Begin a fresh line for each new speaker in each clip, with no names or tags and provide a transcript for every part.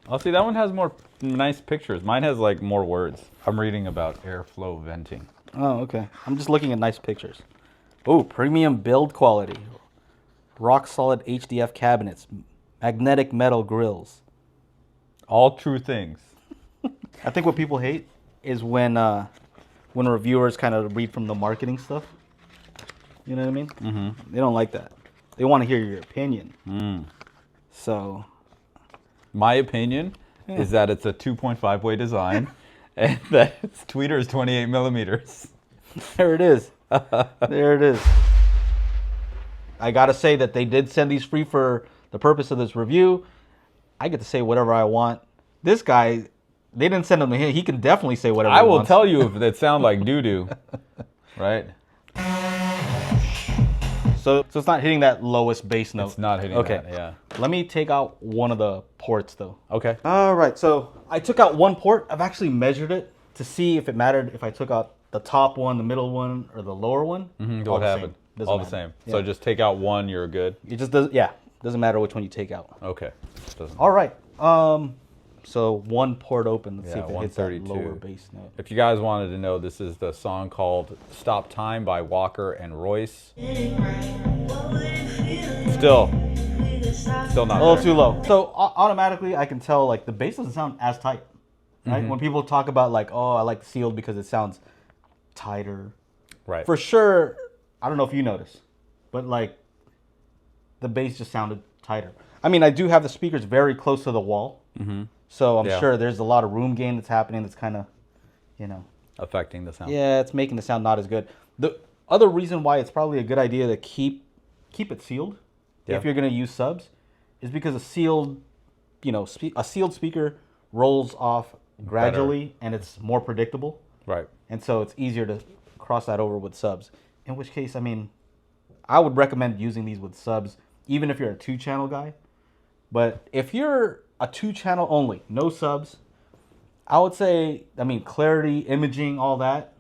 Oh, see, that one has more nice pictures. Mine has like more words. I'm reading about airflow venting.
Oh, okay. I'm just looking at nice pictures. Oh, premium build quality. Rock solid HDF cabinets. Magnetic metal grills.
All true things.
I think what people hate is when reviewers kind of read from the marketing stuff. You know what I mean? Mm-hmm. They don't like that. They want to hear your opinion. So,
My opinion is that it's a 2.5 way design and that its tweeter is 28 millimeters.
there it is. There it is. I gotta say that they did send these free for the purpose of this review. I get to say whatever I want. This guy, they didn't send him to him. He can definitely say whatever
I
he
will
wants.
tell you if it sound like doo-doo, right?
So it's not hitting that lowest bass note.
It's not hitting that, yeah.
Let me take out one of the ports though.
Okay.
All right, so I took out one port. I've actually measured it to see if it mattered if I took out the top one, the middle one, or the lower one.
What happened? All the same. So just take out one, you're good?
It just doesn't matter which one you take out.
Okay.
All right. So one port open. Let's see if it hits that
132.
lower bass note.
If you guys wanted to know, this is the song called Stop Time by Walker and Royce. Still not
A little
there.
too low. So automatically I can tell like the bass doesn't sound as tight. Right? When people talk about like, oh, I like the sealed because it sounds tighter.
Right.
For sure, I don't know if you notice, but like the bass just sounded tighter. I mean, I do have the speakers very close to the wall. So I'm sure there's a lot of room gain that's happening that's kind of,
affecting the sound.
yeah, it's making the sound not as good. The other reason why it's probably a good idea to keep it sealed if you're going to use subs is because a sealed speaker rolls off gradually and it's more predictable.
Right.
And so it's easier to cross that over with subs. In which case, I mean, I would recommend using these with subs, even if you're a 2-channel guy. But if you're a 2-channel only, no subs, I would say, I mean, clarity, imaging, all that,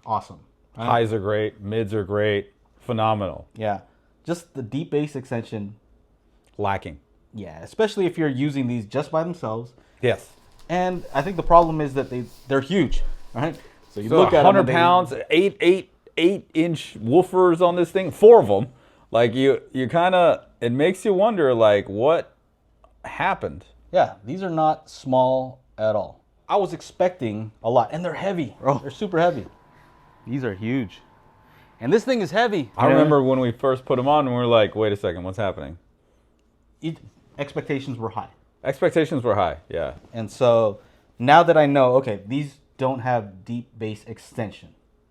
awesome. Right?
Highs are great. Mids are great. Phenomenal.
Yeah. Just the deep bass extension.
Lacking.
Yeah, especially if you're using these just by themselves.
Yes.
And I think the problem is that they're huge, right? So you
So
look at
100
them,
pounds, 8-inch woofers on this thing, 4 of them. Like you kind of, it makes you wonder like what happened.
Yeah, these are not small at all. I was expecting a lot, and they're heavy. They're super heavy. These are huge. And this thing is heavy.
I remember when we first put them on and we were like, wait a second, what's happening?
Expectations were high.
Expectations were high, yeah.
And so now that I know, okay, these don't have deep bass extension,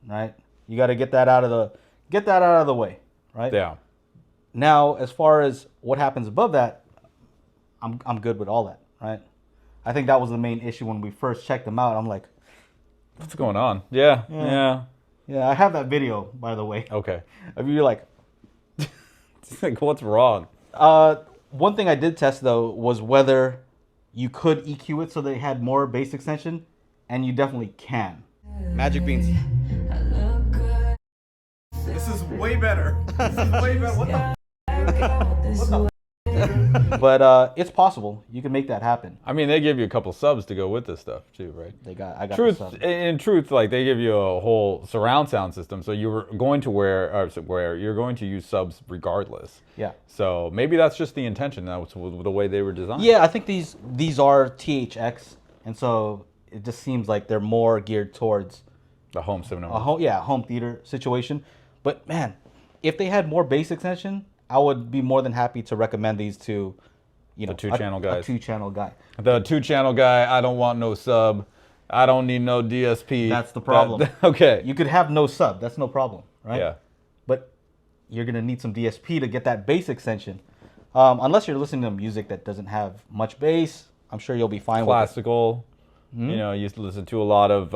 right? You got to get that out of the way, right?
Yeah.
Now, as far as what happens above that, I'm good with all that, right? I think that was the main issue when we first checked them out. I'm like,
What's going on? Yeah.
yeah, I have that video, by the way.
Okay.
Of you like,
It's like, what's wrong?
one thing I did test though was whether you could EQ it so they had more bass extension, and you definitely can. Magic beans.
This is way better. This is way better. What the?
But it's possible. You can make that happen.
I mean, they give you a couple subs to go with this stuff too, right?
I got the
Truth,
sub.
in truth, like they give you a whole surround sound system, so you're going to you're going to use subs regardless.
Yeah.
So maybe that's just the intention. That was the way they were designed.
Yeah, I think these are THX, and so it just seems like they're more geared towards
The home cinema.
home theater situation. But man, if they had more bass extension, I would be more than happy to recommend these to,
The 2-channel guys.
A 2-channel guy.
The 2-channel guy. I don't want no sub. I don't need no DSP.
That's the problem.
Okay.
You could have no sub. That's no problem, right?
Yeah.
But you're gonna need some DSP to get that bass extension. Unless you're listening to music that doesn't have much bass, I'm sure you'll be fine with
Classical. You know, I used to listen to a lot of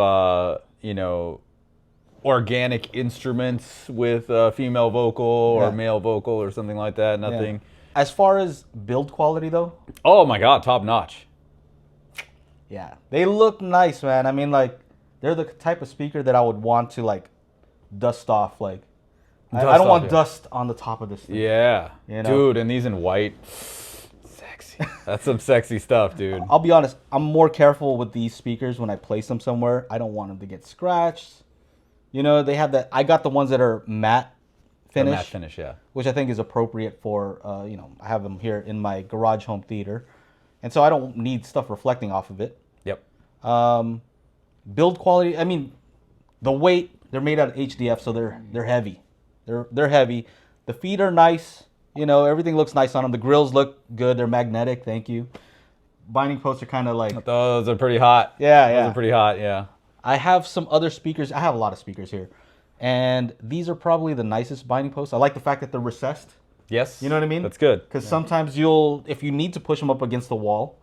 organic instruments with female vocal or male vocal or something like that.
it.
Nothing.
Yeah. As far as build quality though,
Oh my God, top notch.
yeah, they look nice, man. I mean, like they're the type of speaker that I would want to like dust off. Like I don't want dust on the top of this thing.
Yeah.
You know?
Dude, and these in white. Sexy. sexy. That's some sexy stuff, dude.
I'll be honest, I'm more careful with these speakers when I place them somewhere. I don't want them to get scratched. You know, they have that. I got the ones that are matte finish.
Matte finish, yeah.
Which I think is appropriate for, you know, I have them here in my garage home theater. And so I don't need stuff reflecting off of it.
Yep.
Build quality, I mean, the weight, they're made out of HDF, so they're heavy. They're heavy. The feet are nice. You know, everything looks nice on them. The grills look good. They're magnetic. Thank you. Binding posts are kind of like...
Those are pretty hot.
Yeah, yeah.
Those are pretty hot, yeah.
I have some other speakers. I have a lot of speakers here. And these are probably the nicest binding posts. I like the fact that they're recessed.
Yes.
You know what I mean?
That's good.
Because sometimes if you need to push them up against the wall,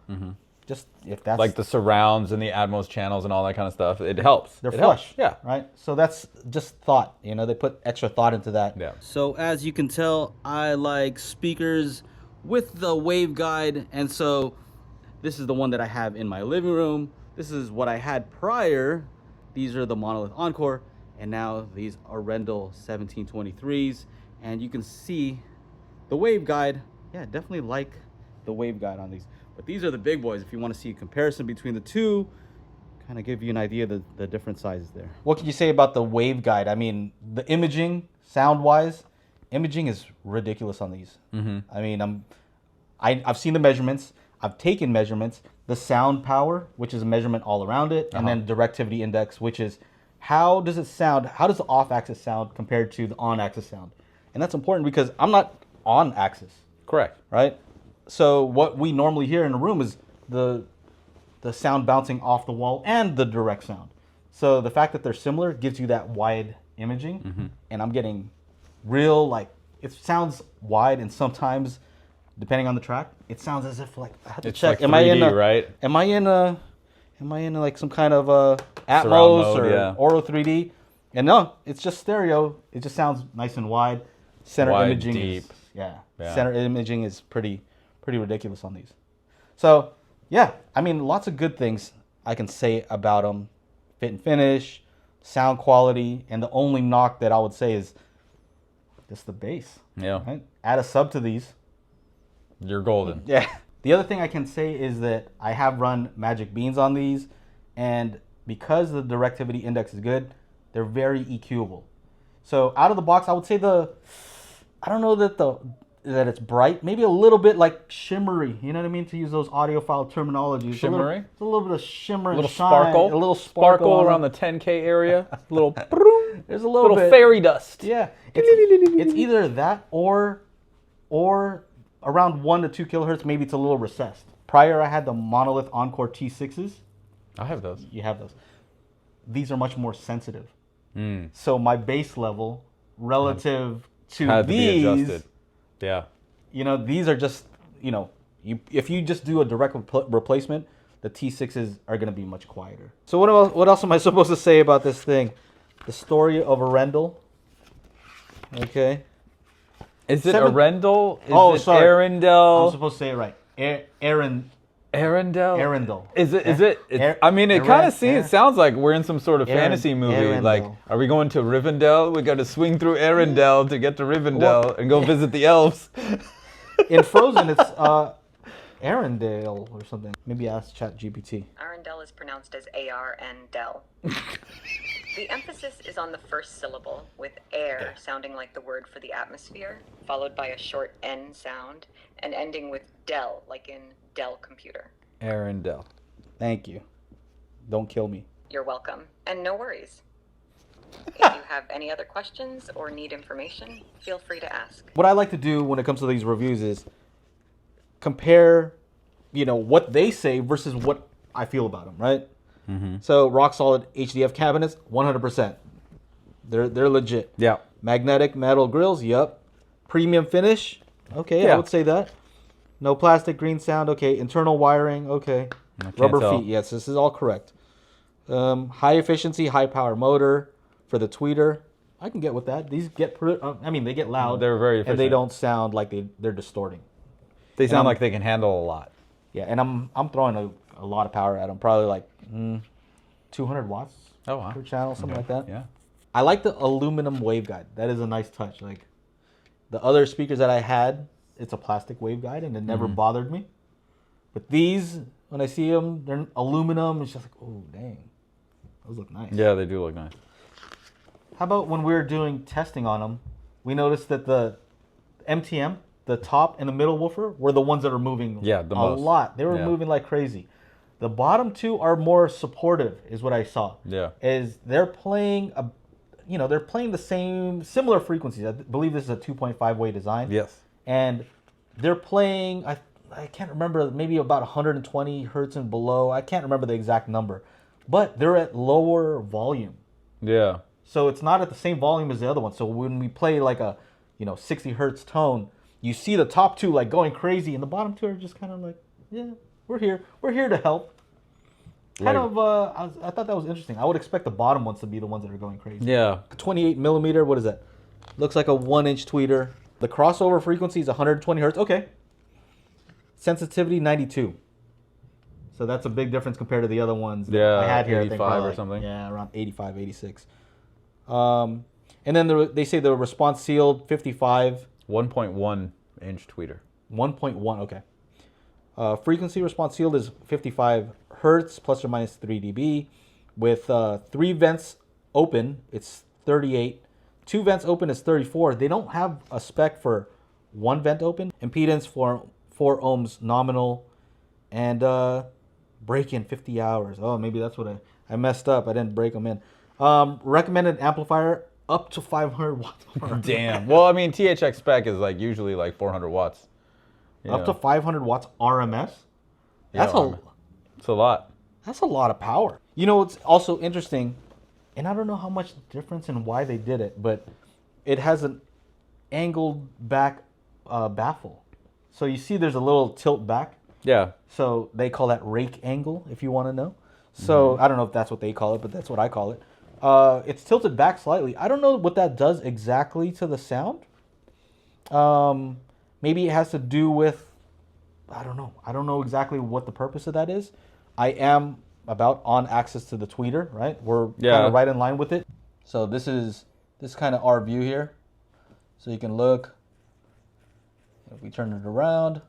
just if that's...
Like the surrounds and the Atmos channels and all that kind of stuff, it helps.
They're
it
flush.
Helps. Yeah.
Right? So that's just thought. You know, they put extra thought into that.
Yeah.
So as you can tell, I like speakers with the waveguide. And so this is the one that I have in my living room. This is what I had prior. These are the Monolith Encore. And now these Arendal 1723s. And you can see the waveguide. Yeah, definitely like the waveguide on these. But these are the big boys. If you want to see a comparison between the two, kind of give you an idea of the different sizes there. What can you say about the waveguide? I mean, the imaging, sound-wise, imaging is ridiculous on these. I mean, I've seen the measurements. I've taken measurements. The sound power, which is a measurement all around it, and then directivity index, which is how does it sound? How does the off-axis sound compared to the on-axis sound? And that's important because I'm not on-axis.
Correct.
Right? So what we normally hear in a room is the sound bouncing off the wall and the direct sound. So the fact that they're similar gives you that wide imaging, and I'm getting real, like, it sounds wide, and sometimes, depending on the track, it sounds as if, like, I have to
It's
check.
like 3D, right?
Am I in like some kind of Atmos
mode,
or
yeah.
Oro 3D? And no, it's just stereo. It just sounds nice and wide. Center
Wide,
imaging
deep.
yeah.
Yeah.
Center imaging is pretty ridiculous on these. So, yeah, I mean, lots of good things I can say about them. Fit and finish, sound quality, and the only knock that I would say is just the bass.
Yeah.
Right? Add a sub to these.
You're golden.
Yeah. The other thing I can say is that I have run Magic Beans on these, and because the directivity index is good, they're very EQable. So out of the box, I would say I don't know that it's bright, maybe a little bit like shimmery. You know what I mean? To use those audiophile terminologies.
Shimmery?
It's a little bit of shimmer,
A little
and shine,
sparkle.
a little sparkle
around the 10K area. A little,
There's a little bit.
fairy dust.
Yeah, it's either that or around 1 to 2 kilohertz. Maybe it's a little recessed. Prior, I had the Monolith Encore T6s.
I have those.
You have those. These are much more sensitive. So my bass level relative to
Had to
these,
be adjusted. Yeah.
you know, these are just, you know, if you just do a direct replacement, the T6s are going to be much quieter. So what else am I supposed to say about this thing? The story of Arendal. Okay.
Is it Arendal? Is it
sorry.
Arendal?
I'm supposed to say it right.
Arendal?
Arendal.
Is it? I mean, it kind of it sounds like we're in some sort of fantasy movie.
Arendal.
Like, are we going to Rivendell? We got to swing through Arendal to get to Rivendell and go visit the elves.
In Frozen, it's Arendale or something. Maybe ask ChatGPT.
Arendal is pronounced as A-R-N-Del. The emphasis is on the first syllable, with air sounding like the word for the atmosphere, followed by a short N sound, and ending with Dell, like in Dell Computer.
Arendal.
Thank you. Don't kill me.
You're welcome, and no worries. If you have any other questions or need information, feel free to ask.
What I like to do when it comes to these reviews is compare, you know, what they say versus what I feel about them, right? So rock solid HDF cabinets, 100%. They're legit.
Yeah.
Magnetic metal grills, yep. Premium finish, okay, I would say that. No plastic, green sound, okay. Internal wiring, okay. Rubber feet, yes, this is all correct. High efficiency, high power motor for the tweeter. I can get with that. These get, they get loud.
They're very efficient.
And they don't sound like they're distorting.
They sound like they can handle a lot.
Yeah, and I'm throwing a lot of power at them, probably like 200 watts per channel, something like that.
Yeah.
I like the aluminum waveguide. That is a nice touch. Like the other speakers that I had, it's a plastic waveguide, and it never bothered me. But these, when I see them, they're aluminum. It's just like, oh, dang. Those look nice.
Yeah, they do look nice.
How about when we were doing testing on them, we noticed that the MTM, the top and the middle woofer, were the ones that are moving
the most.
lot. They were moving like crazy. The bottom two are more supportive, is what I saw.
Yeah.
Is they're playing they're playing the similar frequencies. I believe this is a 2.5 way design.
Yes.
And they're playing, I can't remember, maybe about 120 hertz and below. I can't remember the exact number. But they're at lower volume.
Yeah.
So it's not at the same volume as the other one. So when we play like a 60 hertz tone, you see the top two like going crazy, and the bottom two are just kind of like, yeah, we're here to help. Kind of, I thought that was interesting. I would expect the bottom ones to be the ones that are going crazy.
Yeah.
28 millimeter, what is that? Looks like a 1-inch tweeter. The crossover frequency is 120 hertz. Okay. Sensitivity 92. So that's a big difference compared to the other ones that I had here.
85
I think,
or something.
Yeah, around 85, 86. And then they say the response sealed 55.
1.1 inch tweeter.
1.1, okay. Frequency response sealed is 55 hertz plus or minus 3 dB. With 3 vents open, it's 38. 2 vents open is 34. They don't have a spec for 1 vent open. Impedance for 4 ohms nominal. And break-in 50 hours. Oh, maybe that's what I messed up. I didn't break them in. Recommended amplifier up to 500 watts.
Damn. Well, I mean, THX spec is like usually like 400 watts.
Up to 500 watts RMS.
It's a lot.
That's a lot of power. You know, it's also interesting, and I don't know how much difference and why they did it, but it has an angled back baffle. So you see there's a little tilt back.
Yeah.
So they call that rake angle, if you want to know. So I don't know if that's what they call it, but that's what I call it. It's tilted back slightly. I don't know what that does exactly to the sound. Maybe it has to do with, I don't know. I don't know exactly what the purpose of that is. I am about on access to the tweeter, right? We're kind of right in line with it. So this is kind of our view here. So you can look. If we turn it around.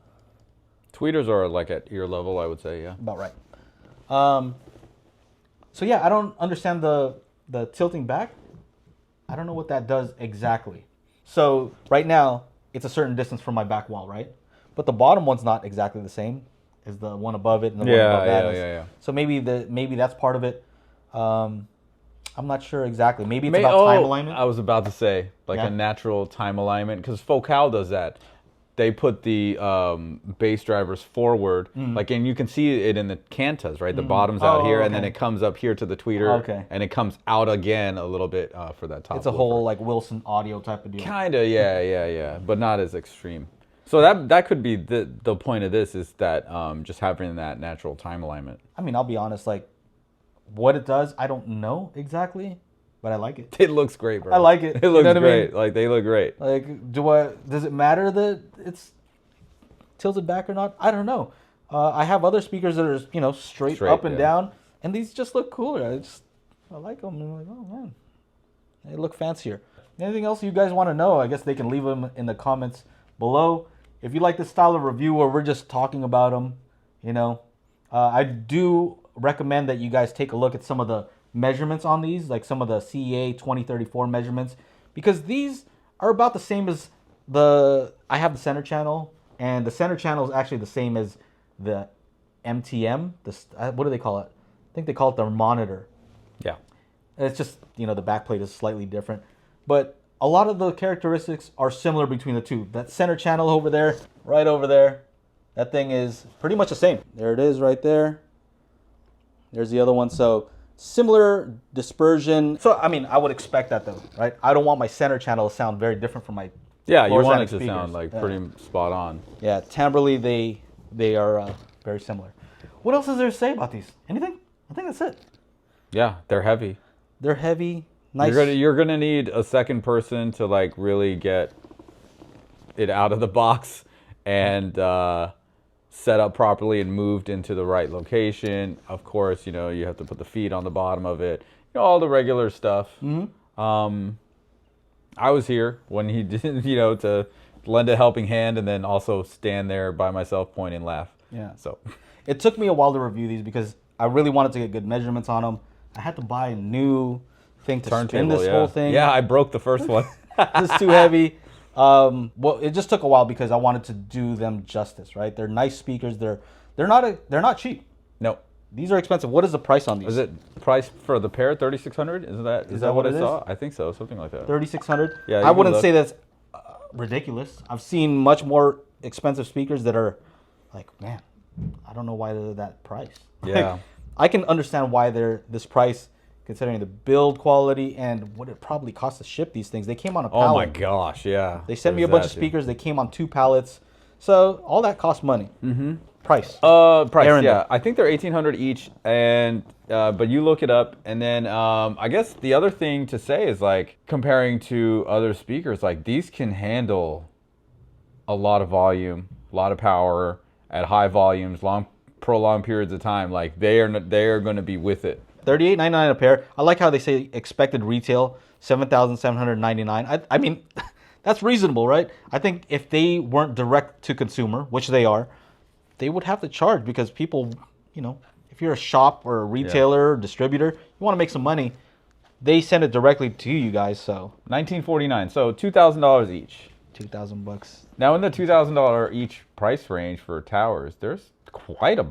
Tweeters are like at ear level, I would say, yeah.
About right. So yeah, I don't understand the tilting back. I don't know what that does exactly. So right now, it's a certain distance from my back wall, right? But the bottom one's not exactly the same as the one above it and the one above that.
Yeah.
So maybe that's part of it. I'm not sure exactly. Maybe it's about time alignment.
I was about to say, like a natural time alignment, because Focal does that. They put the bass drivers forward, like, and you can see it in the cantas, right? The bottom's out here, and then it comes up here to the tweeter, and it comes out again a little bit for that top.
It's a whole like Wilson audio type of deal.
Kinda, yeah, but not as extreme. So that could be the point of this, is that just having that natural time alignment.
I mean, I'll be honest, like what it does, I don't know exactly. But I like it.
It looks great, bro.
I like it.
It looks great. I mean? Like, they look great.
Like, does it matter that it's tilted back or not? I don't know. I have other speakers that are, straight up and down, and these just look cooler. I like them. And I'm like, oh man, they look fancier. Anything else you guys want to know? I guess they can leave them in the comments below. If you like this style of review where we're just talking about them, I do recommend that you guys take a look at some of the measurements on these, like some of the CEA 2034 measurements, because these are about the same as I have the center channel, and the center channel is actually the same as the MTM. What do they call it? I think they call it the monitor. Yeah. It's just, the backplate is slightly different, but a lot of the characteristics are similar between the two. That center channel over there, right over there, that thing is pretty much the same. There it is right there. There's the other one. So similar dispersion. So, I mean, I would expect that though, right? I don't want my center channel to sound very different from my
you want it to
speakers.
sound like pretty spot on.
Yeah, timbrally, they are very similar. What else is there to say about these? Anything? I think that's it.
Yeah, they're heavy.
They're heavy. Nice.
You're gonna need a second person to like really get it out of the box and set up properly and moved into the right location. Of course, you have to put the feet on the bottom of it. All the regular stuff. Mm-hmm. I was here when he did, to lend a helping hand and then also stand there by myself, point and laugh.
Yeah.
So
It took me a while to review these because I really wanted to get good measurements on them. I had to buy a new thing to spin
turntable,
this
yeah.
whole thing.
Yeah, I broke the first one.
This is too heavy. Well, it just took a while because I wanted to do them justice, right? They're nice speakers. They're not cheap.
No.
These are expensive. What is the price on these?
Is it price for the pair 3,600? Is that
what
what I
it
saw? I think so, something like that.
3,600?
Yeah, you
I
can
wouldn't
look.
say that's ridiculous. I've seen much more expensive speakers that are like, man, I don't know why they're that price.
Yeah.
Like, I can understand why they're this price considering the build quality and what it probably costs to ship these things. They came on a pallet.
Oh my gosh, yeah.
They sent me a
There's
bunch of
that, too.
speakers. They came on 2 pallets. So all that costs money. Mm-hmm. Price.
Price,
Arendal.
yeah. I think they're 1,800 each, and but you look it up, and then I guess the other thing to say is like comparing to other speakers, like these can handle a lot of volume, a lot of power at high volumes, prolonged periods of time. Like they are going to be with it.
$38.99 a pair. I like how they say expected retail $7,799. I mean, that's reasonable, right? I think if they weren't direct to consumer, which they are, they would have to charge because people, you know, if you're a shop or a retailer or distributor, you want to make some money. They send it directly to you guys, so
$1,949, so $2,000 each.
$2,000.
Now in the $2,000 each price range for towers, there's quite a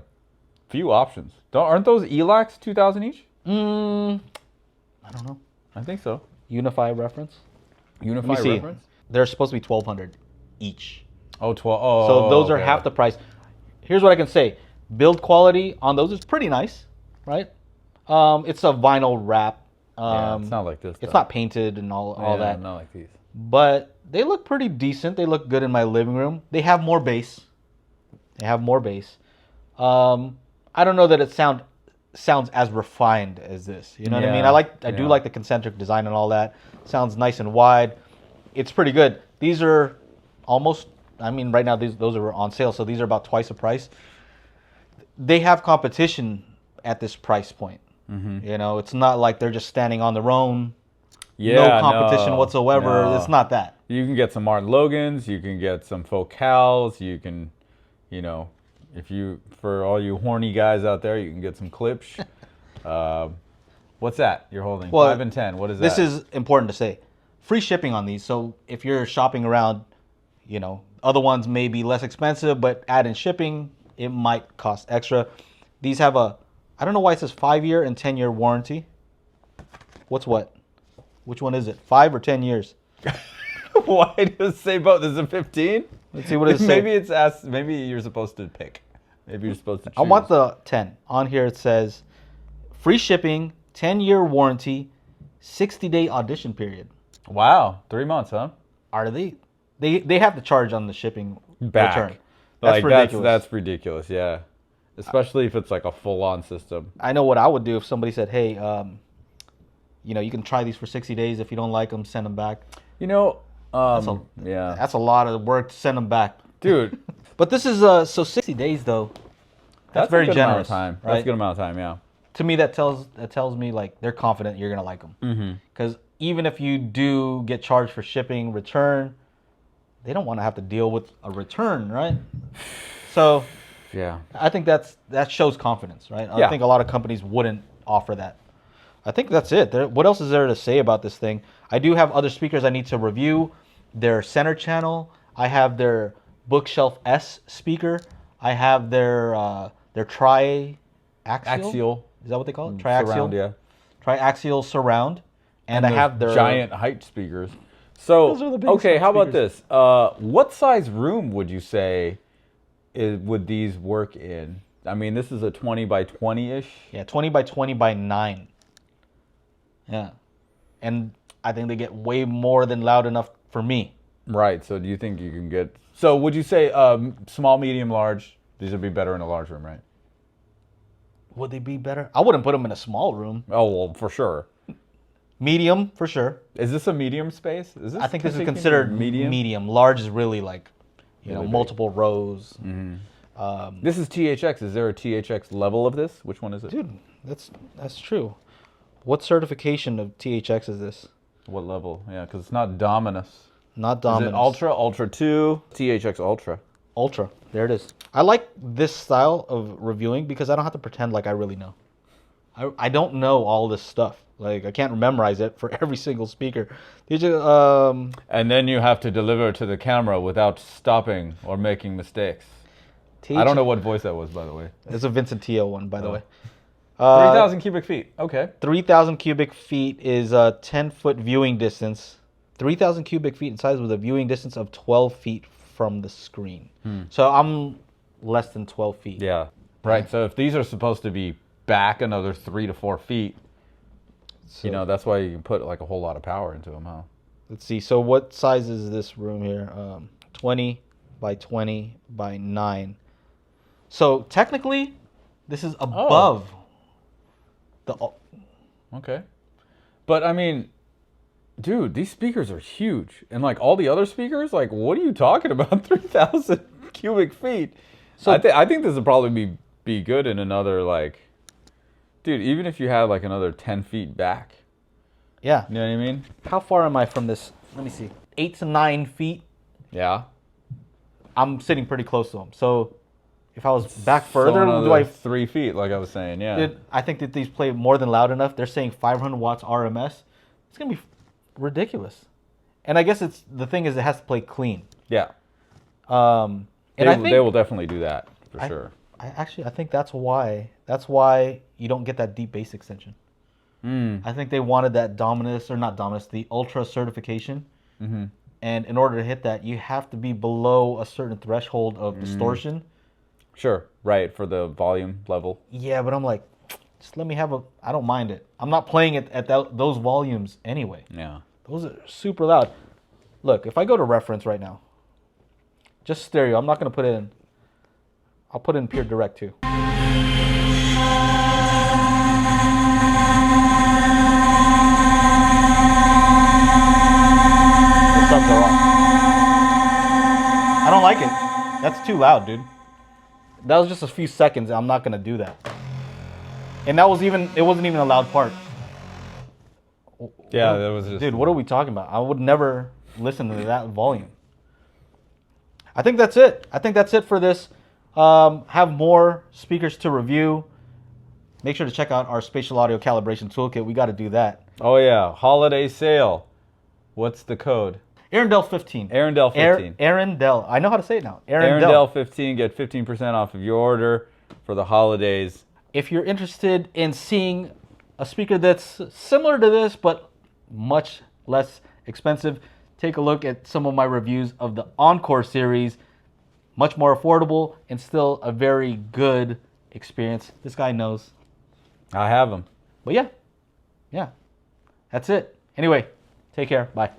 few options. Aren't those ELACs 2,000 each?
I don't know.
I think so.
Unify reference.
Unify
Let me see.
reference.
They're supposed to be 1,200 each.
Oh, 12. Oh,
So those are
okay.
half the price. Here's what I can say. Build quality on those is pretty nice, right? It's a vinyl wrap.
Yeah, it's not like this.
It's
though.
not painted and all
Yeah,
that.
Not like these.
But they look pretty decent. They look good in my living room. They have more bass. I don't know that it sounds as refined as this. You know what I mean? I do
yeah.
like the concentric design and all that. Sounds nice and wide. It's pretty good. These are almost, I mean, right now those are on sale, so these are about twice the price. They have competition at this price point. Mm-hmm. You know, it's not like they're just standing on their own.
Yeah,
no competition whatsoever.
no.
It's not that.
You can get some Martin Logans. You can get some Focals. You can, you know, for all you horny guys out there, you can get some Klipsch. What's that you're holding?
Well,
5 and 10. What is that?
This is important to say. Free shipping on these. So if you're shopping around, you know, other ones may be less expensive, but add in shipping, it might cost extra. These have I don't know why it says 5-year and 10-year warranty. What's what? Which one is it? 5 or 10 years?
Why does it say both? Is it 15?
Let's see, what does it say?
Maybe it's asked. Maybe you're supposed to pick. Maybe you're supposed to choose.
I want the 10. On here it says free shipping, 10-year warranty, 60-day audition period.
Wow, 3 months, huh?
Are they have to charge on the shipping
Back.
return.
That's
ridiculous.
That's ridiculous. Yeah, especially if it's like a full-on system.
I know what I would do if somebody said, "Hey, you know, you can try these for 60 days. If you don't like them, send them back."
You know,
Yeah, that's a lot of work to send them back,
dude.
But this is so 60 days though. That's very
a good
generous.
amount of time.
Right?
That's a good amount of time. Yeah.
To me, that tells me like they're confident you're gonna like them. Because even if you do get charged for shipping, return, they don't want to have to deal with a return, right? So
Yeah.
I think that shows confidence, right? I
Yeah.
think a lot of companies wouldn't offer that. I think that's it. What else is there to say about this thing? I do have other speakers I need to review. Their center channel. I have their Bookshelf S speaker. I have their triaxial.
Axial.
Is that what they call it? Triaxial.
Surround, yeah.
Triaxial surround. And I
those
have their
giant height speakers. So
Those are the biggest
okay,
height
how about
speakers.
this? What size room would you say would these work in? I mean, this is a 20 by 20-ish.
Yeah, 20 by 20 by 9. Yeah. And I think they get way more than loud enough for me.
Right. So do you think you can get? So would you say small, medium, large? These would be better in a large room, right?
Would they be better? I wouldn't put them in a small room.
Oh well, for sure.
Medium, for sure.
Is this a medium space? Is this?
I think this is
taking
considered
medium.
medium. Large is really like,
Really big.
multiple rows.
This is THX. Is there a THX level of this? Which one is it?
Dude, that's true. What certification of THX is this?
What level? Yeah, because it's not Dominus.
Not
Is
Dominus.
it Ultra, Ultra 2, THX Ultra?
Ultra. There it is. I like this style of reviewing because I don't have to pretend like I really know. I don't know all this stuff. Like I can't memorize it for every single speaker.
And then you have to deliver to the camera without stopping or making mistakes. I don't know what voice that was, by the way.
It's a Vincent Tio one, by the way.
3,000 cubic feet. Okay.
3,000 cubic feet is a 10-foot viewing distance. 3,000 cubic feet in size with a viewing distance of 12 feet from the screen. So I'm less than 12 feet.
Yeah. Right. So if these are supposed to be back another 3 to 4 feet,
So,
you know, that's why you can put like a whole lot of power into them, huh?
let's see. So what size is this room here? 20 by 20 by 9. So technically, this is above the.
Okay. But I mean, dude, these speakers are huge. And like all the other speakers, like what are you talking about? 3,000 cubic feet. So I think this would probably be good in another like, dude, even if you had like another 10 feet back.
Yeah.
You know what I mean?
How far am I from this? Let me see. 8 to 9 feet.
Yeah.
I'm sitting pretty close to them. So if I was back further,
so
do I?
3 feet, like I was saying, yeah.
Dude, I think that these play more than loud enough. They're saying 500 watts RMS. It's gonna be ridiculous. And I guess it's the thing is it has to play clean.
Yeah.
And
They will definitely do that for sure.
I think that's why you don't get that deep bass extension. I think they wanted that Dominus, or not Dominus, the Ultra certification. And in order to hit that, you have to be below a certain threshold of distortion.
Sure, right, for the volume level.
Yeah, but I'm like, just let me have I don't mind it. I'm not playing it at those volumes anyway.
Yeah.
Those are super loud. Look, if I go to reference right now, just stereo, I'm not going to put it in. I'll put it in pure direct too. The subs are off. I don't like it. That's too loud, dude. That was just a few seconds. I'm not going to do that. And it wasn't even a loud part.
Yeah, that was just...
Dude, what are we talking about? I would never listen to that volume. I think that's it. I think that's it for this. Have more speakers to review. Make sure to check out our spatial audio calibration toolkit. We got to do that.
Oh, yeah. Holiday sale. What's the code?
Arendal 15.
Arendal 15.
Arendal. I know how to say it now.
Arendal 15. Get 15% off of your order for the holidays.
If you're interested in seeing a speaker that's similar to this, but much less expensive, take a look at some of my reviews of the Encore series. Much more affordable and still a very good experience. This guy knows.
I have them.
But yeah, that's it. Anyway, take care. Bye.